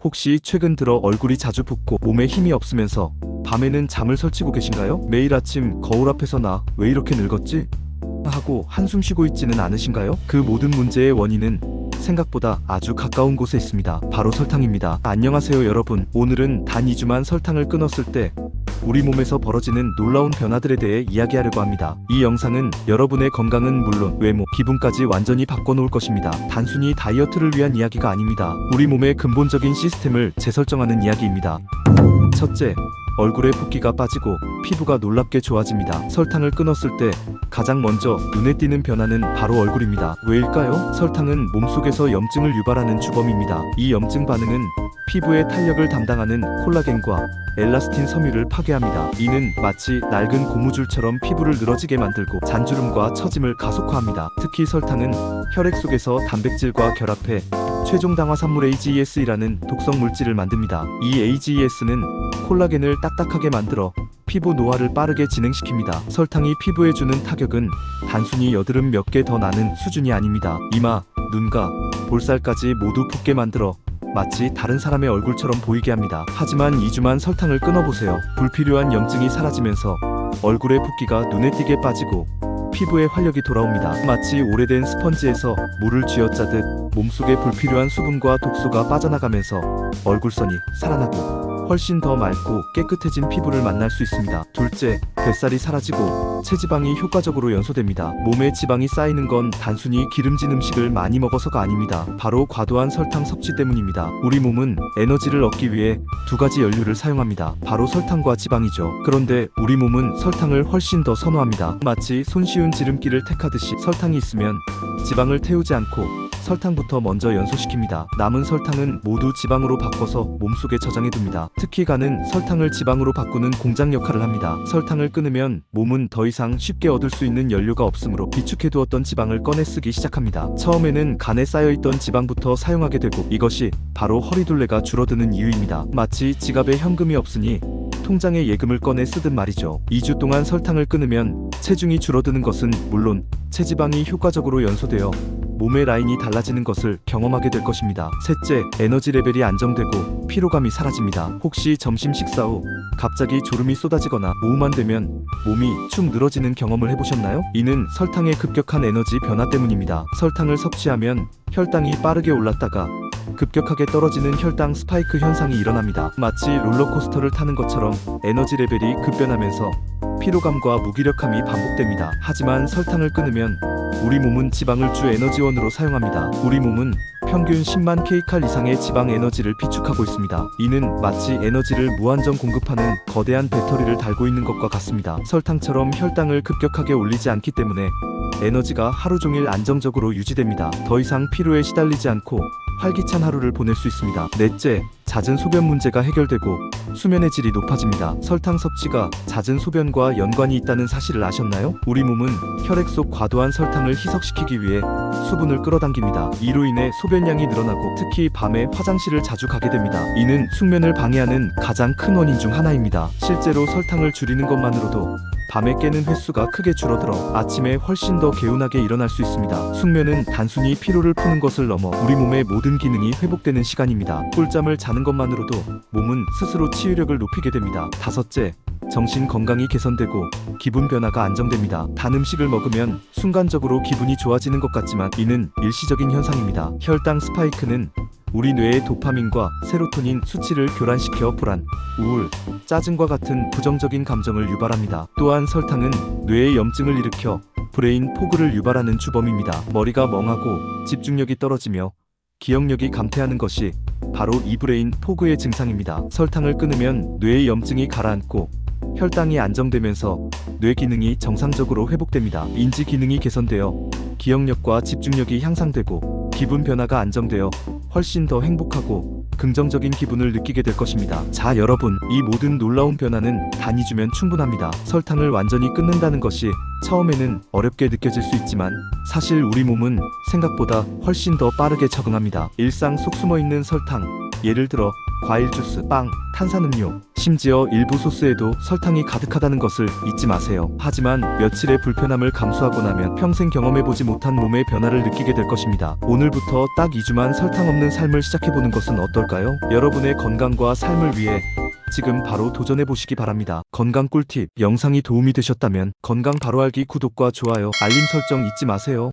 혹시 최근 들어 얼굴이 자주 붓고 몸에 힘이 없으면서 밤에는 잠을 설치고 계신가요? 매일 아침 거울 앞에서 나 왜 이렇게 늙었지? 하고 한숨 쉬고 있지는 않으신가요? 그 모든 문제의 원인은 생각보다 아주 가까운 곳에 있습니다. 바로 설탕입니다. 안녕하세요 여러분. 오늘은 단 2주만 설탕을 끊었을 때 우리 몸에서 벌어지는 놀라운 변화들에 대해 이야기하려고 합니다. 이 영상은 여러분의 건강은 물론 외모, 기분까지 완전히 바꿔놓을 것입니다. 단순히 다이어트를 위한 이야기가 아닙니다. 우리 몸의 근본적인 시스템을 재설정하는 이야기입니다. 첫째, 얼굴에 붓기가 빠지고 피부가 놀랍게 좋아집니다. 설탕을 끊었을 때 가장 먼저 눈에 띄는 변화는 바로 얼굴입니다. 왜일까요? 설탕은 몸속에서 염증을 유발하는 주범입니다. 이 염증 반응은 피부의 탄력을 담당하는 콜라겐과 엘라스틴 섬유를 파괴합니다. 이는 마치 낡은 고무줄처럼 피부를 늘어지게 만들고 잔주름과 처짐을 가속화합니다. 특히 설탕은 혈액 속에서 단백질과 결합해 최종 당화산물 AGES이라는 독성 물질을 만듭니다. 이 AGES는 콜라겐을 딱딱하게 만들어 피부 노화를 빠르게 진행시킵니다. 설탕이 피부에 주는 타격은 단순히 여드름 몇 개 더 나는 수준이 아닙니다. 이마, 눈가, 볼살까지 모두 붓게 만들어 마치 다른 사람의 얼굴처럼 보이게 합니다. 하지만 2주만 설탕을 끊어보세요. 불필요한 염증이 사라지면서 얼굴의 붓기가 눈에 띄게 빠지고 피부에 활력이 돌아옵니다. 마치 오래된 스펀지에서 물을 쥐어짜듯 몸속의 불필요한 수분과 독소가 빠져나가면서 얼굴선이 살아나고 훨씬 더 맑고 깨끗해진 피부를 만날 수 있습니다. 둘째, 뱃살이 사라지고 체지방이 효과적으로 연소됩니다. 몸에 지방이 쌓이는 건 단순히 기름진 음식을 많이 먹어서가 아닙니다. 바로 과도한 설탕 섭취 때문입니다. 우리 몸은 에너지를 얻기 위해 두 가지 연료를 사용합니다. 바로 설탕과 지방이죠. 그런데 우리 몸은 설탕을 훨씬 더 선호합니다. 마치 손쉬운 지름길을 택하듯이 설탕이 있으면 지방을 태우지 않고 설탕부터 먼저 연소시킵니다. 남은 설탕은 모두 지방으로 바꿔서 몸속에 저장해둡니다. 특히 간은 설탕을 지방으로 바꾸는 공장 역할을 합니다. 설탕을 끊으면 몸은 더 이상 쉽게 얻을 수 있는 연료가 없으므로 비축해두었던 지방을 꺼내 쓰기 시작합니다. 처음에는 간에 쌓여있던 지방부터 사용하게 되고 이것이 바로 허리둘레가 줄어드는 이유입니다. 마치 지갑에 현금이 없으니 통장에 예금을 꺼내 쓰듯 말이죠. 2주 동안 설탕을 끊으면 체중이 줄어드는 것은 물론 체지방이 효과적으로 연소되어 몸의 라인이 달라지는 것을 경험하게 될 것입니다. 셋째, 에너지 레벨이 안정되고 피로감이 사라집니다. 혹시 점심 식사 후 갑자기 졸음이 쏟아지거나 오후만 되면 몸이 축 늘어지는 경험을 해보셨나요? 이는 설탕의 급격한 에너지 변화 때문입니다. 설탕을 섭취하면 혈당이 빠르게 올랐다가 급격하게 떨어지는 혈당 스파이크 현상이 일어납니다. 마치 롤러코스터를 타는 것처럼 에너지 레벨이 급변하면서 피로감과 무기력함이 반복됩니다. 하지만 설탕을 끊으면 우리 몸은 지방을 주 에너지원으로 사용합니다. 우리 몸은 평균 10만 kcal 이상의 지방 에너지를 비축하고 있습니다. 이는 마치 에너지를 무한정 공급하는 거대한 배터리를 달고 있는 것과 같습니다. 설탕처럼 혈당을 급격하게 올리지 않기 때문에 에너지가 하루 종일 안정적으로 유지됩니다. 더 이상 피로에 시달리지 않고 활기찬 하루를 보낼 수 있습니다. 넷째, 잦은 소변 문제가 해결되고 수면의 질이 높아집니다. 설탕 섭취가 잦은 소변과 연관이 있다는 사실을 아셨나요? 우리 몸은 혈액 속 과도한 설탕을 희석시키기 위해 수분을 끌어당깁니다. 이로 인해 소변량이 늘어나고 특히 밤에 화장실을 자주 가게 됩니다. 이는 숙면을 방해하는 가장 큰 원인 중 하나입니다. 실제로 설탕을 줄이는 것만으로도 밤에 깨는 횟수가 크게 줄어들어 아침에 훨씬 더 개운하게 일어날 수 있습니다. 숙면은 단순히 피로를 푸는 것을 넘어 우리 몸의 모든 기능이 회복되는 시간입니다. 꿀잠을 자는 것만으로도 몸은 스스로 치유력을 높이게 됩니다. 다섯째, 정신 건강이 개선되고 기분 변화가 안정됩니다. 단 음식을 먹으면 순간적으로 기분이 좋아지는 것 같지만 이는 일시적인 현상입니다. 혈당 스파이크는 우리 뇌의 도파민과 세로토닌 수치를 교란시켜 불안, 우울, 짜증과 같은 부정적인 감정을 유발합니다. 또한 설탕은 뇌의 염증을 일으켜 브레인 포그를 유발하는 주범입니다. 머리가 멍하고 집중력이 떨어지며 기억력이 감퇴하는 것이 바로 이 브레인 포그의 증상입니다. 설탕을 끊으면 뇌의 염증이 가라앉고 혈당이 안정되면서 뇌 기능이 정상적으로 회복됩니다. 인지 기능이 개선되어 기억력과 집중력이 향상되고 기분 변화가 안정되어 훨씬 더 행복하고 긍정적인 기분을 느끼게 될 것입니다. 자 여러분, 이 모든 놀라운 변화는 단 2주면 충분합니다. 설탕을 완전히 끊는다는 것이 처음에는 어렵게 느껴질 수 있지만 사실 우리 몸은 생각보다 훨씬 더 빠르게 적응합니다. 일상 속 숨어있는 설탕, 예를 들어 과일 주스, 빵, 탄산음료, 심지어 일부 소스에도 설탕이 가득하다는 것을 잊지 마세요. 하지만 며칠의 불편함을 감수하고 나면 평생 경험해보지 못한 몸의 변화를 느끼게 될 것입니다. 오늘부터 딱 2주만 설탕 없는 삶을 시작해보는 것은 어떨까요? 여러분의 건강과 삶을 위해 지금 바로 도전해보시기 바랍니다. 건강 꿀팁, 영상이 도움이 되셨다면 건강 바로 알기 구독과 좋아요, 알림 설정 잊지 마세요.